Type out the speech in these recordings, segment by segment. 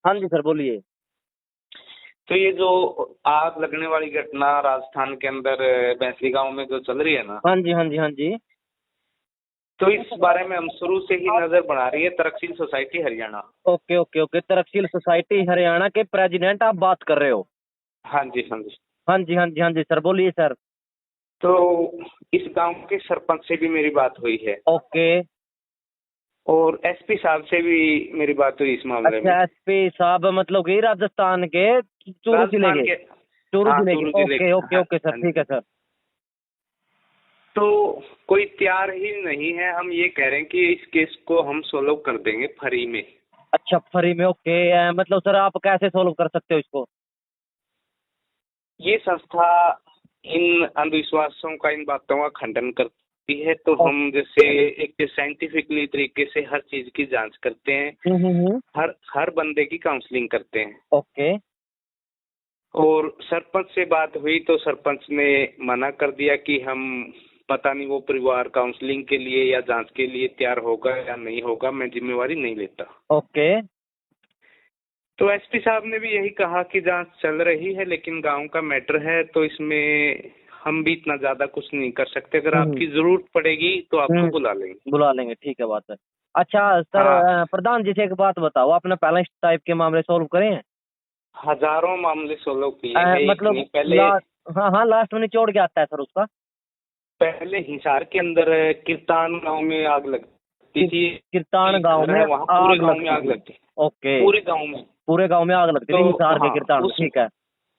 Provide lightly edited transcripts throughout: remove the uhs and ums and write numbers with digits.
हाँ जी सर, बोलिए। तो ये जो आग लगने वाली घटना राजस्थान के अंदर भैंसली गांव में जो चल रही है ना, हाँ जी, हाँ जी, हाँ जी। तो इस बारे में हम शुरू से ही नजर बना रही है Tarksheel Society Haryana. Okay, okay, okay. Tarksheel Society Haryana के प्रेसिडेंट आप बात कर रहे हो? हाँ जी, हाँ जी। हाँ जी, हाँ जी, हाँ जी सर, बोलिए सर। तो इस गांव के सरपंच से भी मेरी बात हुई है ओके। और एसपी साहब से भी मेरी बात हुई इस मामले में। अच्छा, एसपी साहब मतलब कि राजस्थान के चूरू जिले राजस्थान के? के, चूरू हाँ जिले के, चूरू जिले ओके, के, ओके, हाँ ओके सर, हाँ ठीक है जी। सर। तो कोई तैयार ही नहीं है। हम ये कह रहे हैं कि इस केस को हम सोल्व कर देंगे फ्री में। अच्छा, फ्री में, ओके। मतलब सर आप कैसे सोल्व कर सकते हो इसको? ये संस्था इन अंधविश्वासों का, इन बातों का खंडन करती है। तो ओ- हम जैसे एक साइंटिफिकली तरीके से हर चीज की जांच करते हैं, हर हर बंदे की काउंसलिंग करते हैं। ओके। और सरपंच से बात हुई तो सरपंच ने मना कर दिया कि हम, पता नहीं वो परिवार काउंसलिंग के लिए या जांच के लिए तैयार होगा या नहीं होगा, मैं जिम्मेवारी नहीं लेता। ओके। तो एसपी साहब ने भी यही कहा कि जांच चल रही है, लेकिन गांव का मैटर है तो इसमें हम भी इतना ज्यादा कुछ नहीं कर सकते। अगर हम्म। आपकी जरूरत पड़ेगी तो आपको हम्म। बुला लेंगे। बुला लेंगे, ठीक है, बात है। अच्छा सर, हाँ, प्रधान जी से एक बात बताओ, आपने पहले इस टाइप के मामले सोल्व करे हैं? हजारों मामले सोल्व किए हैं, एक मतलब नहीं। पहले लास्ट, हाँ हाँ, लास्ट में निचोड़ के आता है सर उसका? पहले हिसार के अंदर किरतान गांव में आग लगती थी। किरतान एक गांव घर में है वहाँ, पूरे आग गांव में लगती आग थी? लगती, ओके। पूरे गांव में। पूरे गांव में आग लगती तो थी हिसार के हाँ, किरतान में, उस ठीक है।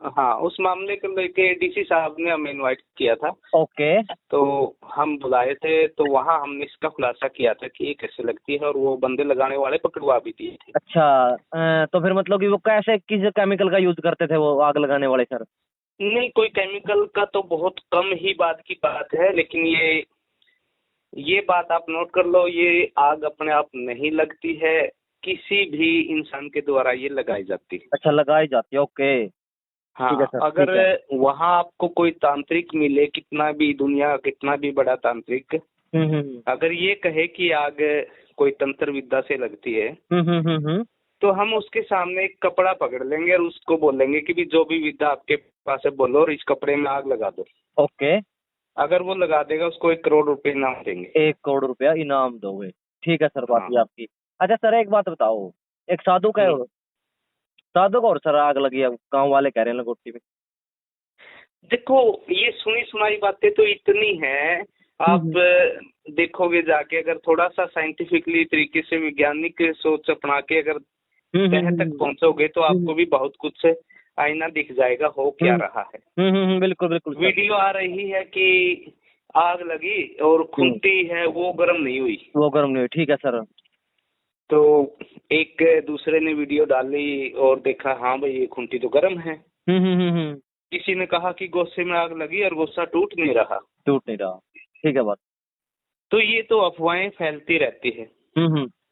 हाँ उस मामले को लेके डीसी साहब ने हमें इनवाइट किया था। ओके। तो हम बुलाए थे, तो वहाँ हमने इसका खुलासा किया था कि ये कैसे लगती है, और वो बंदे लगाने वाले पकड़वा भी दिए थे। अच्छा, तो फिर मतलब कि वो कैसे, किस केमिकल का यूज करते थे वो आग लगाने वाले सर? नहीं, कोई केमिकल का तो बहुत कम ही बात की बात है, लेकिन ये बात आप नोट कर लो, ये आग अपने आप नहीं लगती है, किसी भी इंसान के द्वारा ये लगाई जाती है। अच्छा, लगाई जाती है, ओके। ठीक है हाँ, सर, अगर ठीक है। वहाँ आपको कोई तांत्रिक मिले, कितना भी दुनिया, कितना भी बड़ा तांत्रिक, हम्म। अगर ये कहे कि आग कोई तंत्र विद्या से लगती है, हम्म। तो हम उसके सामने एक कपड़ा पकड़ लेंगे और उसको बोलेंगे कि भी जो भी विद्या आपके पास है बोलो, और इस कपड़े में आग लगा दो। ओके। अगर वो लगा देगा, उसको 1 करोड़ रुपए इनाम देंगे। 1 करोड़ रुपया इनाम दोगे? ठीक है सर, बात हाँ। ये आपकी। अच्छा सर, एक बात बताओ, एक साधु का, हम्म। साधु को और सर आग लगी है, गांव वाले कह रहे हैं लंगोटी में। देखो, ये सुनी सुनाई बातें तो इतनी हैं, आप हम्म। देखोगे जाके, अगर थोड़ा सा साइंटिफिकली तरीके से वैज्ञानिक सोच अपना के अगर तह तक पहुंचोगे तो हम्म। आपको भी बहुत कुछ आईना दिख जाएगा हो क्या हम्म। रहा है। बिल्कुल बिल्कुल सर। वीडियो आ रही है कि आग लगी और खुंटी है वो गर्म नहीं हुई। वो गर्म नहीं हुई, ठीक है सर। तो एक दूसरे ने वीडियो डाली और देखा, हाँ भाई ये खुंटी तो गर्म है। हम्म। किसी ने कहा कि गोसे में आग लगी और गोसा टूट नहीं रहा। टूट नहीं रहा, ठीक है बात। तो ये तो अफवाहें फैलती रहती है।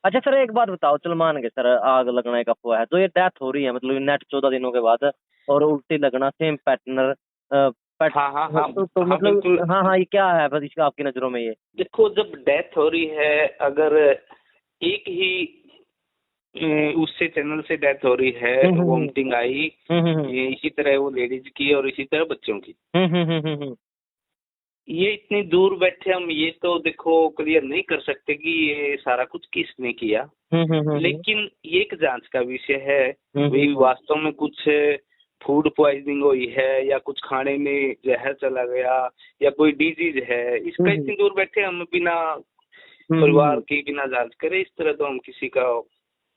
अच्छा सर, एक बात बताओ, चल मान के सर आग लगना एक अफवाह है, तो ये डेथ हो रही है मतलब नेट 14 दिनों के बाद, और उल्टी लगना सेम पैटर्न, पैट हाँ हाँ हाँ तो हाँ, मतलब बिल्कुल। हाँ हाँ, ये क्या है बस इसका आपकी नजरों में ये? देखो, जब डेथ हो रही है, अगर एक ही उससे चैनल से डेथ हो रही है, वोमिटिंग आई, ये इसी तरह वो लेडीज की और इसी तरह बच्चों की, ये इतनी दूर बैठे हम ये तो देखो क्लियर नहीं कर सकते कि ये सारा कुछ किसने किया। लेकिन ये एक जांच का विषय है। वही वास्तव में कुछ फूड पॉइजनिंग हुई है या कुछ खाने में जहर चला गया या कोई डिजीज है, इसका इतनी दूर बैठे हम बिना परिवार की बिना जांच करे, इस तरह तो हम किसी का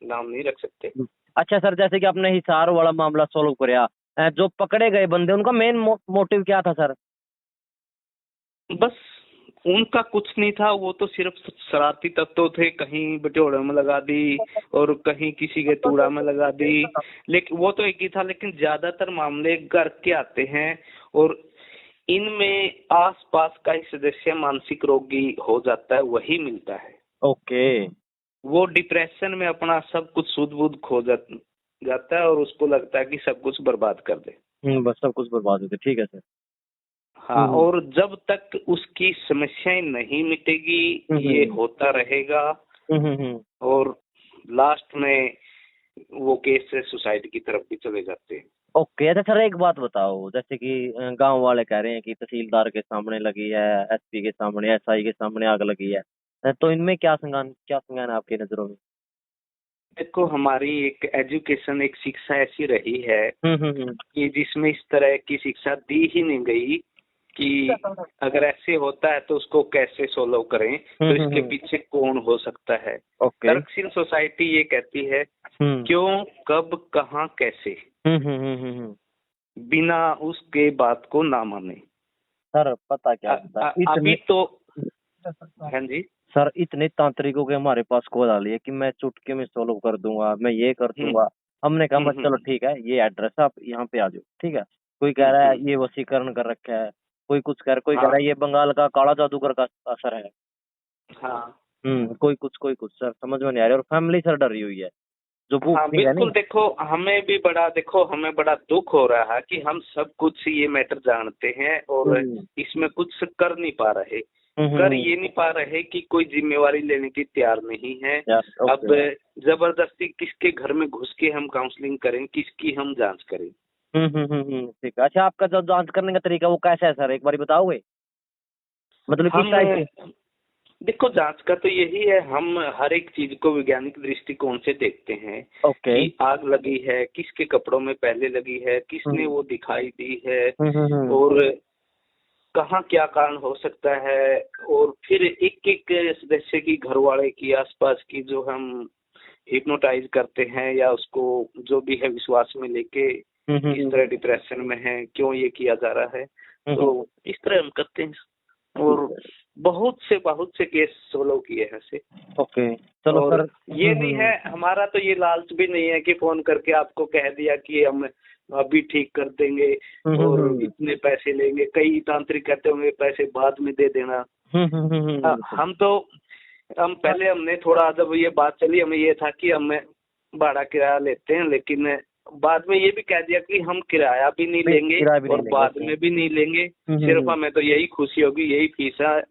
नाम नहीं रख सकते। अच्छा सर, जैसे कि आपने हिसार वाला मामला सोल्व कराया, जो पकड़े गए बंदे उनका मेन मोटिव क्या था सर? बस उनका कुछ नहीं था, वो तो सिर्फ शरारती तत्व थे, कहीं बटोड़े में लगा दी और कहीं किसी के तूड़ा में लगा दी, लेकिन वो तो एक ही था। लेकिन ज्यादातर मामले घर के आते हैं और इनमें आसपास का ही सदस्य मानसिक रोगी हो जाता है, वही मिलता है। ओके। वो डिप्रेशन में अपना सब कुछ सुध बुध खो जाता है और उसको लगता है कि सब कुछ बर्बाद कर दे। बस सब कुछ बर्बाद होते, ठीक है सर। हाँ, और जब तक उसकी समस्याएं नहीं मिटेगी ये होता रहेगा। और लास्ट में वो केस से सुसाइड की तरफ भी चले जाते हैं। ओके। अच्छा सर एक बात बताओ, जैसे कि गांव वाले कह रहे हैं कि तहसीलदार के सामने लगी है, एसपी के सामने, एसआई के सामने आग लगी है, तो इनमें क्या संज्ञान है आपकी नजरों में? देखो, हमारी एक एजुकेशन, एक शिक्षा ऐसी रही है हम्म। कि जिसमें इस तरह की शिक्षा दी ही नहीं गई कि अगर ऐसे होता है तो उसको कैसे सोल्व करें, तो इसके पीछे कौन हो सकता है। ओके। तर्कशील सोसाइटी ये कहती है हम्म क्यों, कब, कहाँ, कैसे, हम्म। बिना उसके बात को ना माने। सर पता क्या होता है, अभी इतने तो, हाँ जी, सर इतने तांत्रिकों के हमारे पास कॉल आ रही है कि मैं चुटकी में सोल्व कर दूंगा, मैं ये कर दूंगा। हमने कहा बस चलो ठीक है, ये एड्रेस है, आप यहाँ पे आ जाओ, ठीक है। कोई कह रहा है ये वशीकरण कर रखा है, कोई कह रहा है ये बंगाल का काला जादूगर का असर है। हाँ कोई कुछ सर समझ में नहीं आ रहा, और फैमिली सर डरी हुई है जो भूख हाँ, सिंह है बिल्कुल। नहीं। देखो, हमें बड़ा दुख हो रहा है कि हम सब कुछ ये मैटर जानते हैं और इसमें कुछ कर नहीं पा रहे। कर ये नहीं पा रहे कि कोई जिम्मेवारी लेने की तैयार नहीं है। अब जबरदस्ती किसके घर में घुस के हम काउंसलिंग करें, किसकी हम जांच करें? ठीक है। अच्छा आपका जो जांच करने का तरीका वो कैसा है सर, एक बार बताओगे? मतलब किस टाइप से? देखो, जांच का तो यही है, हम हर एक चीज को वैज्ञानिक दृष्टिकोण से देखते हैं। ओके। कि आग लगी है, किसके कपड़ों में पहले लगी है, किसने वो दिखाई दी है, और कहाँ क्या कारण हो सकता है। और फिर एक एक सदस्य की, घर वाले की, आसपास की, जो हम हिप्नोटाइज करते हैं या उसको जो भी है विश्वास में लेके इस तरह डिप्रेशन में है, क्यों ये किया जा रहा है, तो इस तरह हम करते हैं। और बहुत से केस सोल्व किए हैं ऐसे। ओके चलो और सर। ये नहीं है, हमारा तो ये लालच भी नहीं है कि फोन करके आपको कह दिया कि हम अभी ठीक कर देंगे और इतने पैसे लेंगे। कई तांत्रिक कहते होंगे पैसे बाद में दे देना। हमने थोड़ा, जब ये बात चली, हमें ये था कि हम भाड़ा किराया लेते हैं, लेकिन बाद में ये भी कह दिया कि हम किराया भी नहीं लेंगे और बाद में भी नहीं लेंगे। सिर्फ हमें तो यही खुशी होगी, यही फीस है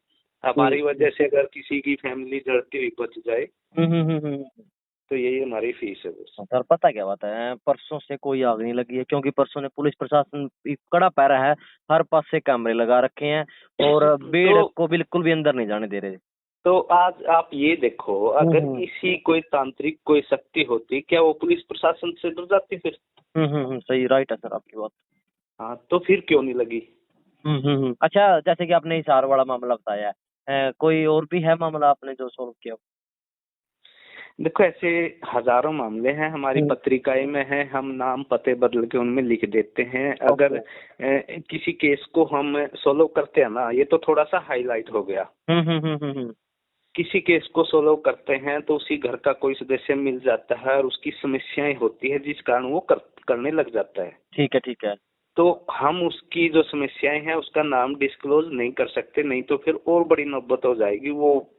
हमारी वजह से, अगर किसी की फैमिली जड़ती हुई बच जाए तो यही हमारी फीस है बस। सर पता क्या बात है, परसों से कोई आग नहीं लगी है, क्योंकि परसों ने पुलिस प्रशासन कड़ा पैरा है, हर पास से कैमरे लगा रखे हैं और भीड़ को बिल्कुल भी अंदर नहीं जाने दे रहे। तो आज आप ये देखो, अगर किसी कोई तांत्रिक कोई शक्ति होती, क्या वो पुलिस प्रशासन से डर जाती फिर? सही, राइट है सर आपकी बात। हाँ, तो फिर क्यों नहीं लगी? अच्छा जैसे कि आपने हिसार वाला मामला बताया है, कोई और भी है मामला आपने जो सोल्व किया? देखो, ऐसे हजारों मामले हैं, हमारी पत्रिकाएं में है, हम नाम पते बदल के उनमें लिख देते हैं। अगर किसी केस को हम सोल्व करते हैं ना, ये तो थोड़ा सा हाईलाइट हो गया। किसी केस को सोल्व करते हैं तो उसी घर का कोई सदस्य मिल जाता है और उसकी समस्याएं होती है जिस कारण वो करने लग जाता है। ठीक है। तो हम उसकी जो समस्याएं हैं उसका नाम डिस्क्लोज नहीं कर सकते, नहीं तो फिर और बड़ी नौबत हो जाएगी, वो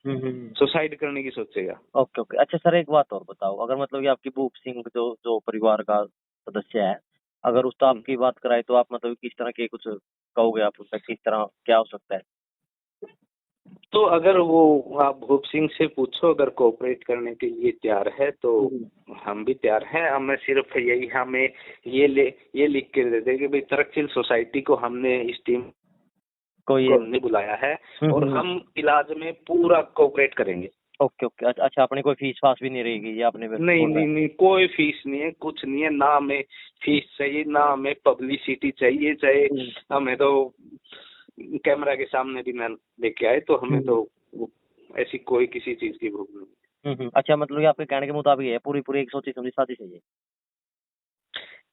सुसाइड करने की सोचेगा। ओके। अच्छा सर एक बात और बताओ, अगर मतलब कि आपकी भूप सिंह जो जो परिवार का सदस्य है, अगर उसको आपकी बात कराए तो आप मतलब किस तरह के कुछ कहोगे, आप उसका किस तरह क्या हो सकता है? तो अगर वो, आप भूप सिंह से पूछो, अगर कोऑपरेट करने के लिए तैयार है तो हम भी तैयार हैं। हमें सिर्फ यही, हमें ये लिख के दे दे कि भाई तर्कशील सोसाइटी को हमने इस टीम को हमने बुलाया है और हम इलाज में पूरा कोऑपरेट करेंगे। ओके। अच्छा अपनी कोई फीस फास भी नहीं रहेगी ये आपने? नहीं, कोई फीस नहीं है, कुछ नहीं है। ना हमें फीस चाहिए, ना हमें पब्लिसिटी चाहिए। चाहे हमें तो कैमरा के सामने भी ना लेके आए तो हमें तो ऐसी कोई किसी चीज की भूख नहीं। अच्छा मतलब आपके कहने के मुताबिक है, पूरी एक सोची समझी शादी चाहिए?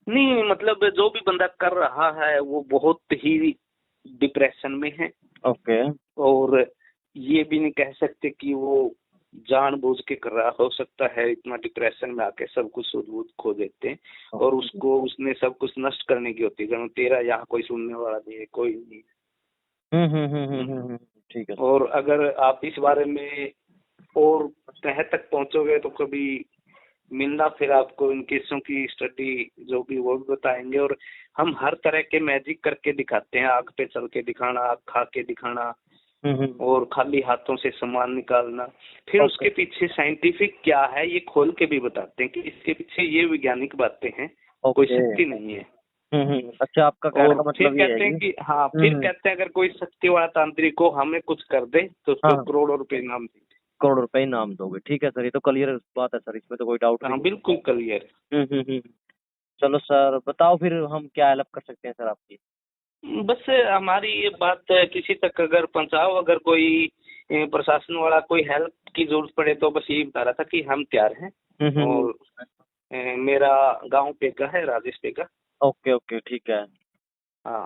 नहीं, मतलब जो भी बंदा कर रहा है वो बहुत ही डिप्रेशन में है। ओके। और ये भी नहीं कह सकते कि वो जानबूझ के कर रहा, हो सकता है इतना डिप्रेशन में आके सब कुछ सूझबूझ खो देते हैं और उसने सब कुछ नष्ट करने की होती है। तेरा यहाँ कोई सुनने वाला नहीं है, कोई नहीं। ठीक है। और अगर आप इस बारे में और तह तक पहुंचोगे तो कभी मिलना, फिर आपको इन केसों की स्टडी जो भी वो भी बताएंगे। और हम हर तरह के मैजिक करके दिखाते हैं, आग पे चल के दिखाना, आग खा के दिखाना, और खाली हाथों से सामान निकालना, फिर उसके पीछे साइंटिफिक क्या है ये खोल के भी बताते हैं कि इसके पीछे ये वैज्ञानिक बातें हैं, कोई शक्ति नहीं है। अच्छा, आपका कहने का मतलब ये है कहते हैं कि हाँ, फिर कहते हैं अगर कोई शक्ति वाला तांत्रिक को हमें कुछ कर दे तो उसको करोड़ों रुपए इनाम देंगे। करोड़ रुपए इनाम दोगे, ठीक है सर, ये तो क्लियर बात है सर, इसमें तो कोई डाउट नहीं। हाँ बिल्कुल क्लियर। चलो सर, बताओ फिर हम क्या हेल्प कर सकते हैं सर आपकी। बस हमारी ये बात किसी तक अगर पहुंचाओ, अगर कोई प्रशासन वाला कोई हेल्प की जरूरत पड़े तो बस यही बता रहा था कि हम तैयार हैं। और मेरा गांव पेगा है, राजेश पेगा। ओके ओके, ठीक है। हाँ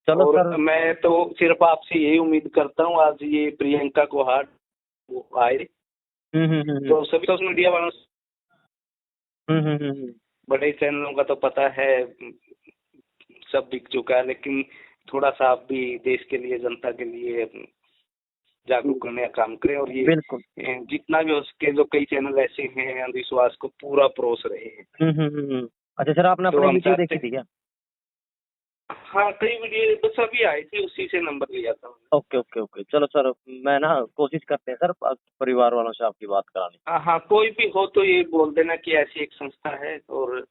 चलो और सर, मैं तो सिर्फ आपसे यही उम्मीद करता हूँ आज ये प्रियंका को हार्ट आए तो सभी सोशल मीडिया वालों बड़े चैनलों का तो पता है सब बिक चुका है, लेकिन थोड़ा सा आप भी देश के लिए, जनता के लिए जागरूक करने का काम करें। और ये जितना भी हो सके, जो कई चैनल ऐसे हैं अंधविश्वास को पूरा परोस रहे हैं। अच्छा सर, आपने अपनी वीडियो देखी थी क्या? हाँ, कई वीडियो बस अभी आई थी, उसी से नंबर लिया था। ओके ओके ओके, चलो सर, मैं ना कोशिश करते हैं सर परिवार वालों से आपकी बात कराने। हाँ, कोई भी हो तो ये बोल देना कि ऐसी एक संस्था है, और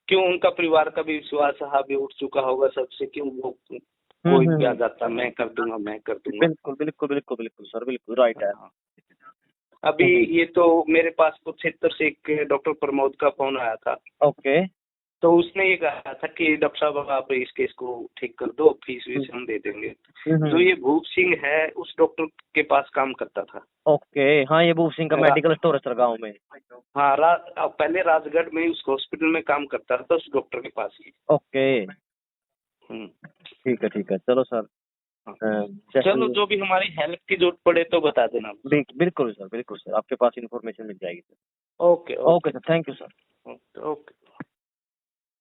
क्यों उनका परिवार का भी विश्वास हावी उठ चुका होगा सबसे, क्यों वो कोई भी आ जाता मैं कर दूंगा मैं कर दूंगा। बिल्कुल बिल्कुल बिल्कुल बिल्कुल सर, बिल्कुल राइट है। अभी ये तो मेरे पास कुरुक्षेत्र से एक डॉक्टर प्रमोद का फोन आया था। ओके। तो उसने ये कहा था कि डॉक्टर साहब आप इस केस को ठीक कर दो, फीस वीस हम दे देंगे। जो ये भूप सिंह है उस डॉक्टर के पास काम करता था। ओके, हाँ, ये भूप सिंह का मेडिकल स्टोर है सर गाँव में। हाँ, पहले राजगढ़ में उस हॉस्पिटल में काम करता था उस डॉक्टर के पास ही। ओके, ठीक है, चलो सर। चलो, जो भी हमारी हेल्प की जरूरत पड़े तो बता देना। बिल्कुल सर, बिल्कुल सर, आपके पास इन्फॉर्मेशन मिल जाएगी sir. Okay okay sir, thank you sir. Okay.